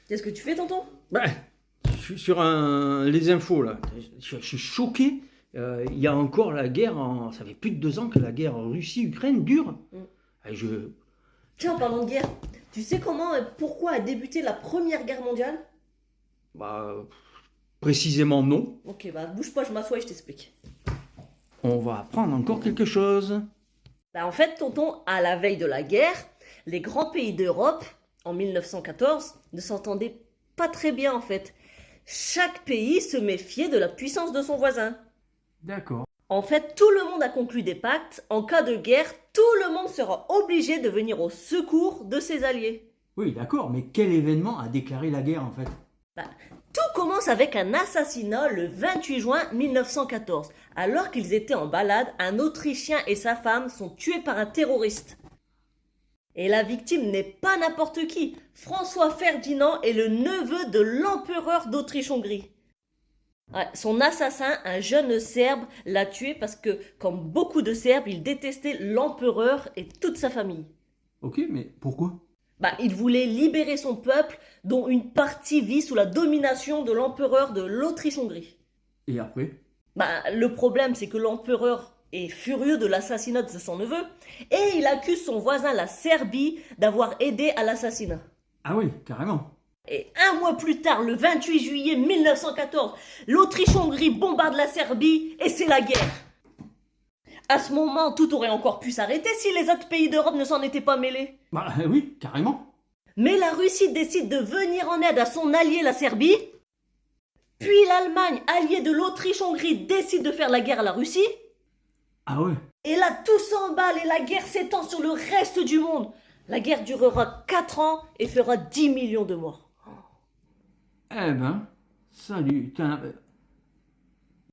Qu'est-ce que tu fais, tonton? Ben, je suis sur les infos là. Je suis choqué. Il y a encore la guerre. Ça fait plus de 2 ans que la guerre Russie-Ukraine dure. Et Tiens, en parlant de guerre, tu sais comment et pourquoi a débuté la Première Guerre mondiale? bah, précisément non. Ok, bah bouge pas, je m'assois et je t'explique. On va apprendre encore quelque chose. Bah en fait, tonton, à la veille de la guerre, les grands pays d'Europe, en 1914, ne s'entendaient pas très bien en fait. Chaque pays se méfiait de la puissance de son voisin. D'accord. En fait, tout le monde a conclu des pactes. En cas de guerre, tout le monde sera obligé de venir au secours de ses alliés. Oui, d'accord, mais quel événement a déclaré la guerre en fait? Bah, tout commence avec un assassinat le 28 juin 1914. Alors qu'ils étaient en balade, un Autrichien et sa femme sont tués par un terroriste. Et la victime n'est pas n'importe qui. François Ferdinand est le neveu de l'empereur d'Autriche-Hongrie. Ouais, son assassin, un jeune Serbe, l'a tué parce que, comme beaucoup de Serbes, il détestait l'empereur et toute sa famille. Ok, mais pourquoi? Il voulait libérer son peuple, dont une partie vit sous la domination de l'empereur de l'Autriche-Hongrie. Et après? Le problème, c'est que l'empereur est furieux de l'assassinat de son neveu et il accuse son voisin, la Serbie, d'avoir aidé à l'assassinat. Ah oui, carrément. Et un mois plus tard, le 28 juillet 1914, l'Autriche-Hongrie bombarde la Serbie et c'est la guerre. À ce moment, tout aurait encore pu s'arrêter si les autres pays d'Europe ne s'en étaient pas mêlés. Bah oui, carrément. Mais la Russie décide de venir en aide à son allié, la Serbie. Puis l'Allemagne, alliée de l'Autriche-Hongrie, décide de faire la guerre à la Russie. Ah ouais. Et là, tout s'emballe et la guerre s'étend sur le reste du monde. La guerre durera 4 ans et fera 10 millions de morts. Eh ben, salut.